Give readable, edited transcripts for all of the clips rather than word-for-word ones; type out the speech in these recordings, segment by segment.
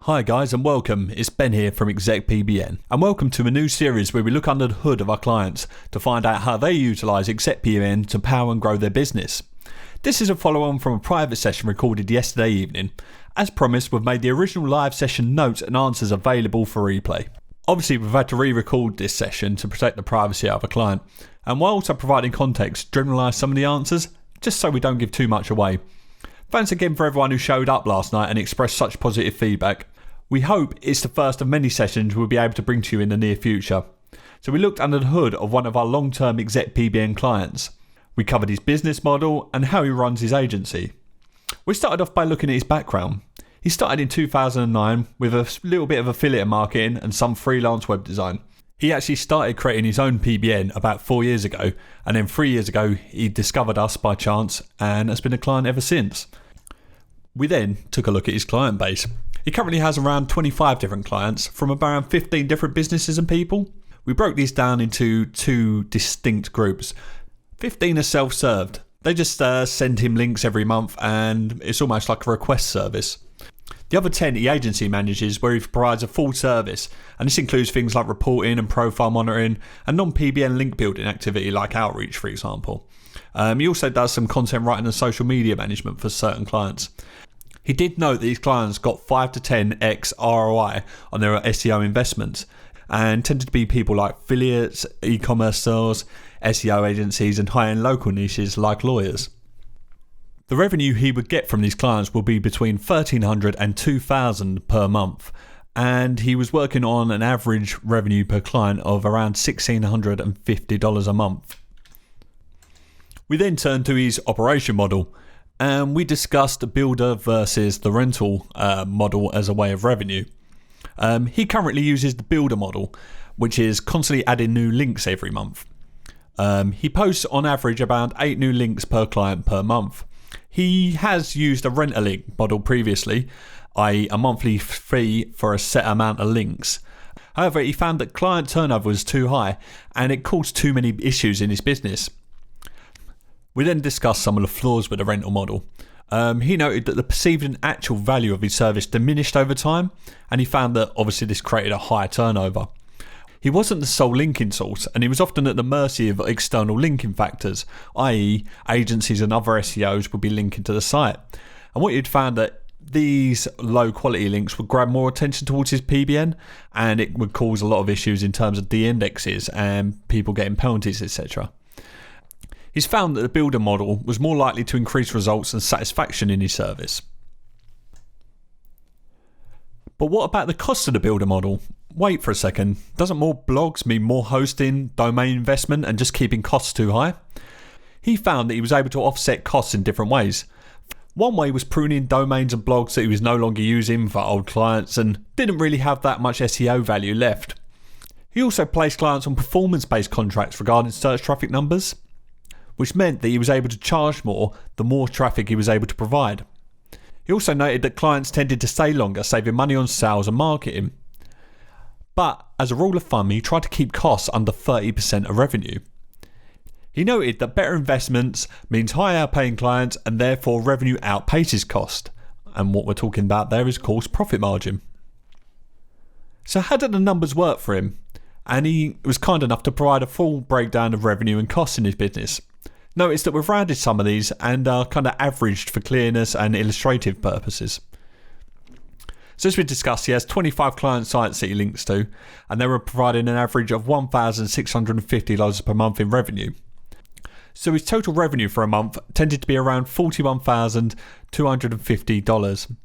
Hi guys and welcome, it's Ben here from ExecPBN and welcome to a new series where we look under the hood of our clients to find out how they utilise ExecPBN to power and grow their business. This is a follow-on from a private session recorded yesterday evening. As promised, we've made the original live session notes and answers available for replay. Obviously we've had to re-record this session to protect the privacy of a client, and while also providing context, generalise some of the answers just so we don't give too much away. Thanks again for everyone who showed up last night and expressed such positive feedback. We hope it's the first of many sessions we'll be able to bring to you in the near future. So we looked under the hood of one of our long-term ExecPBN clients. We covered his business model and how he runs his agency. We started off by looking at his background. He started in 2009 with a little bit of affiliate marketing and some freelance web design. He actually started creating his own PBN about 4 years ago, and then 3 years ago he discovered us by chance and has been a client ever since. We then took a look at his client base. He currently has around 25 different clients from around 15 different businesses and people. We broke these down into two distinct groups. 15 are self-served. They just send him links every month and it's almost like a request service. The other 10 he agency manages where he provides a full service, and this includes things like reporting and profile monitoring and non-PBN link building activity like outreach, for example. He also does some content writing and social media management for certain clients. He did note that these clients got 5 to 10x ROI on their SEO investments and tended to be people like affiliates, e-commerce stores, SEO agencies and high-end local niches like lawyers. The revenue he would get from these clients will be between $1,300 and $2,000 per month, and he was working on an average revenue per client of around $1,650 a month. We then turned to his operation model, and we discussed the builder versus the rental model as a way of revenue. He currently uses the builder model, which is constantly adding new links every month. He posts on average about 8 new links per client per month. He has used a rent-a-link model previously, i.e. a monthly fee for a set amount of links. However, he found that client turnover was too high and it caused too many issues in his business. We then discussed some of the flaws with the rental model. He noted that the perceived and actual value of his service diminished over time, and he found that obviously this created a higher turnover. He wasn't the sole linking source, and he was often at the mercy of external linking factors, i.e. agencies and other SEOs would be linking to the site. And what he'd found that these low quality links would grab more attention towards his PBN, and it would cause a lot of issues in terms of de-indexes and people getting penalties, etc. He's found that the builder model was more likely to increase results and satisfaction in his service. But what about the cost of the builder model? Wait for a second, doesn't more blogs mean more hosting, domain investment and just keeping costs too high? He found that he was able to offset costs in different ways. One way was pruning domains and blogs that he was no longer using for old clients and didn't really have that much SEO value left. He also placed clients on performance-based contracts regarding search traffic numbers, which meant that he was able to charge more the more traffic he was able to provide. He also noted that clients tended to stay longer, saving money on sales and marketing. But as a rule of thumb, he tried to keep costs under 30% of revenue. He noted that better investments means higher paying clients and therefore revenue outpaces cost. And what we're talking about there is, of course, profit margin. So how did the numbers work for him? And he was kind enough to provide a full breakdown of revenue and costs in his business. Notice that we've rounded some of these and are kind of averaged for clearness and illustrative purposes. So as we discussed, he has 25 client sites that he links to, and they were providing an average of $1,650 per month in revenue. So his total revenue for a month tended to be around $41,250.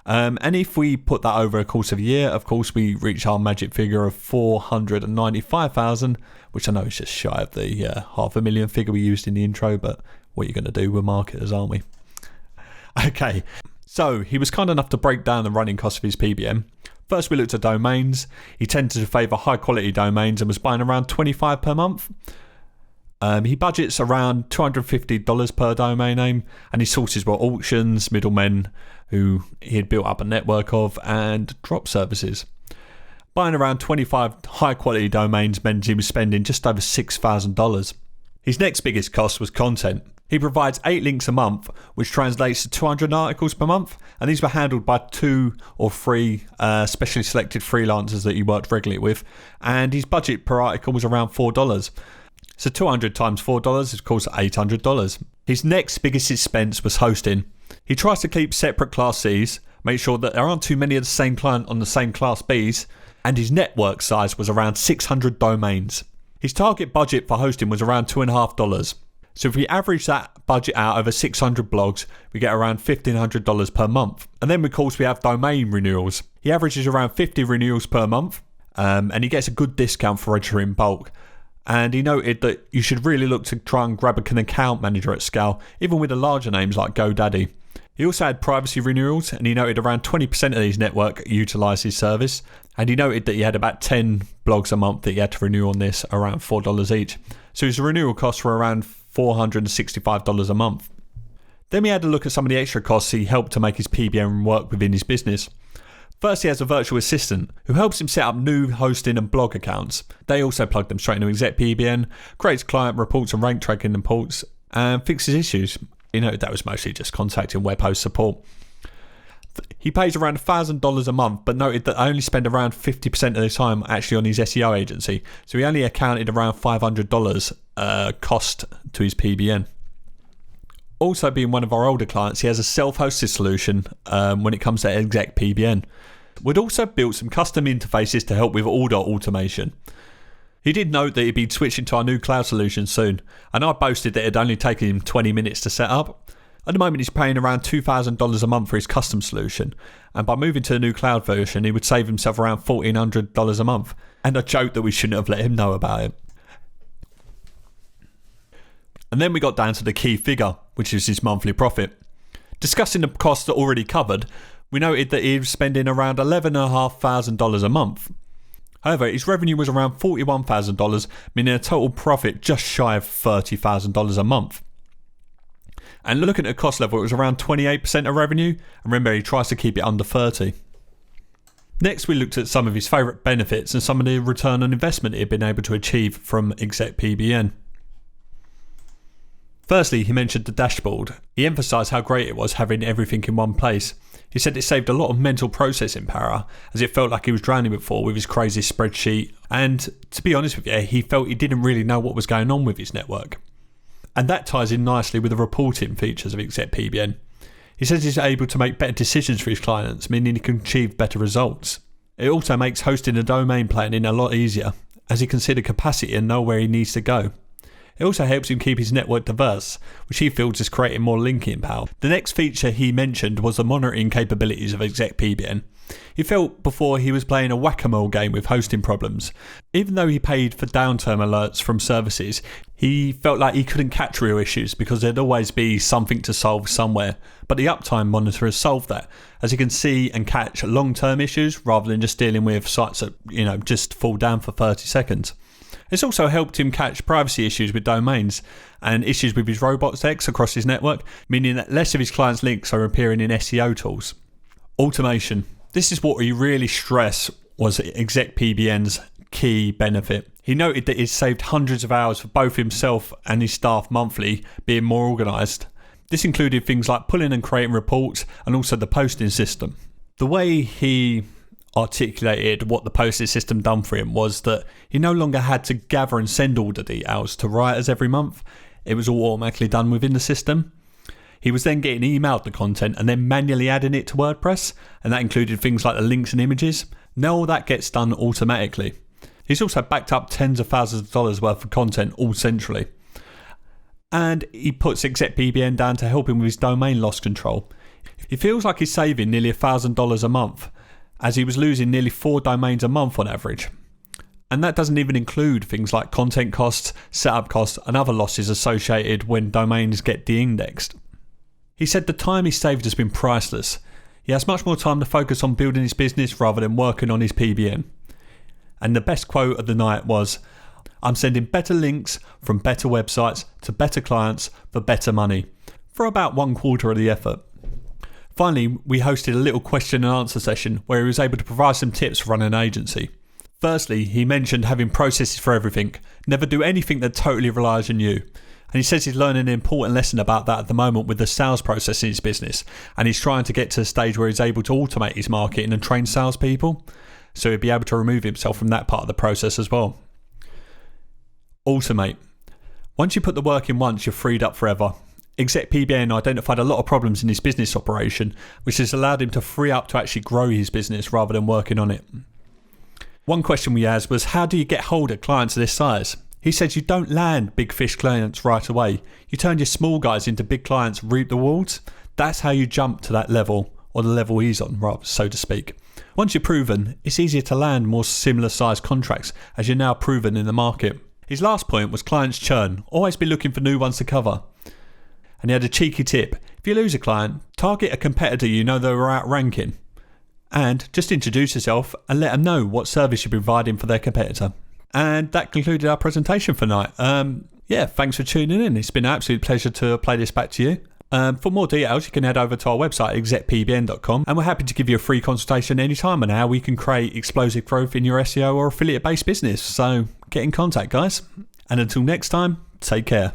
And if we put that over a course of a year, of course, we reach our magic figure of $495,000, which I know is just shy of the $500,000 figure we used in the intro, but what are you going to do? We're marketers, aren't we? Okay, so he was kind enough to break down the running costs of his PBN. First, we looked at domains. He tended to favour high quality domains and was buying around 25 per month. He budgets around $250 per domain name, and his sources were auctions, middlemen who he had built up a network of, and drop services. Buying around 25 high quality domains meant he was spending just over $6,000. His next biggest cost was content. He provides 8 links a month, which translates to 200 articles per month, and these were handled by 2 or 3 specially selected freelancers that he worked regularly with, and his budget per article was around $4. So 200 times $4 is of course $800. His next biggest expense was hosting. He tries to keep separate Class Cs, make sure that there aren't too many of the same client on the same Class Bs, and his network size was around 600 domains. His target budget for hosting was around $2.50. So if we average that budget out over 600 blogs, we get around $1,500 per month. And then of course we have domain renewals. He averages around 50 renewals per month, and he gets a good discount for registering in bulk. And he noted that you should really look to try and grab an account manager at scale, even with the larger names like GoDaddy. He also had privacy renewals, and he noted around 20% of these network utilised his service. And he noted that he had about 10 blogs a month that he had to renew on this, around $4 each. So his renewal costs were around $465 a month. Then we had a look at some of the extra costs he helped to make his PBN work within his business. First, he has a virtual assistant who helps him set up new hosting and blog accounts. They also plug them straight into ExecPBN, creates client reports and rank tracking reports, and fixes issues. You know, that was mostly just contacting web host support. He pays around $1,000 a month, but noted that I only spend around 50% of the time actually on his SEO agency. So he only accounted around $500 cost to his PBN. Also, being one of our older clients, he has a self-hosted solution when it comes to ExecPBN. We'd also built some custom interfaces to help with order automation. He did note that he'd be switching to our new cloud solution soon, and I boasted that it'd only taken him 20 minutes to set up. At the moment, he's paying around $2,000 a month for his custom solution, and by moving to the new cloud version, he would save himself around $1,400 a month. And I joked that we shouldn't have let him know about it. And then we got down to the key figure, which is his monthly profit. Discussing the costs that already covered, we noted that he was spending around $11,500 a month. However, his revenue was around $41,000, meaning a total profit just shy of $30,000 a month. And looking at the cost level, it was around 28% of revenue, and remember, he tries to keep it under 30. Next, we looked at some of his favourite benefits and some of the return on investment he had been able to achieve from ExecPBN. Firstly, he mentioned the dashboard. He emphasised how great it was having everything in one place. He said it saved a lot of mental processing power, as it felt like he was drowning before with his crazy spreadsheet, and to be honest with you, he felt he didn't really know what was going on with his network. And that ties in nicely with the reporting features of ExecPBN. He says he's able to make better decisions for his clients, meaning he can achieve better results. It also makes hosting and domain planning a lot easier, as he can see the capacity and know where he needs to go. It also helps him keep his network diverse, which he feels is creating more linking power. The next feature he mentioned was the monitoring capabilities of ExecPBN. He felt before he was playing a whack-a-mole game with hosting problems. Even though he paid for downtime alerts from services, he felt like he couldn't catch real issues because there'd always be something to solve somewhere. But the uptime monitor has solved that, as he can see and catch long-term issues rather than just dealing with sites that, just fall down for 30 seconds. It's also helped him catch privacy issues with domains and issues with his robots text across his network, meaning that less of his clients' links are appearing in SEO tools. Automation. This is what he really stressed was ExecPBN's key benefit. He noted that it saved hundreds of hours for both himself and his staff monthly being more organised. This included things like pulling and creating reports and also the posting system. The way he articulated what the posting system done for him was that he no longer had to gather and send all the details to writers every month. It was all automatically done within the system. He was then getting emailed the content and then manually adding it to WordPress, and that included things like the links and images. Now all that gets done automatically. He's also backed up tens of thousands of dollars worth of content all centrally. And he puts ExecPBN down to help him with his domain loss control. He feels like he's saving nearly $1,000 a month, as he was losing nearly 4 domains a month on average. And that doesn't even include things like content costs, setup costs, and other losses associated when domains get de-indexed. He said the time he saved has been priceless. He has much more time to focus on building his business rather than working on his PBN. And the best quote of the night was, "I'm sending better links from better websites to better clients for better money," for about 1/4 of the effort. Finally, we hosted a little question and answer session where he was able to provide some tips for running an agency. Firstly, he mentioned having processes for everything. Never do anything that totally relies on you. And he says he's learning an important lesson about that at the moment with the sales process in his business. And he's trying to get to the stage where he's able to automate his marketing and train salespeople. So he'll be able to remove himself from that part of the process as well. Automate. Once you put the work in once, you're freed up forever. ExecPBN identified a lot of problems in his business operation, which has allowed him to free up to actually grow his business rather than working on it. One question we asked was, how do you get hold of clients of this size? He says you don't land big fish clients right away. You turn your small guys into big clients, reap the rewards. That's how you jump to that level, or the level he's on, rather, so to speak. Once you're proven, it's easier to land more similar sized contracts as you're now proven in the market. His last point was clients churn. Always be looking for new ones to cover. And he had a cheeky tip. If you lose a client, target a competitor you know they're outranking. And just introduce yourself and let them know what service you're providing for their competitor. And that concluded our presentation for tonight. Thanks for tuning in. It's been an absolute pleasure to play this back to you. For more details, you can head over to our website, ExecPBN.com, and we're happy to give you a free consultation anytime on how we can create explosive growth in your SEO or affiliate-based business. So get in contact, guys. And until next time, take care.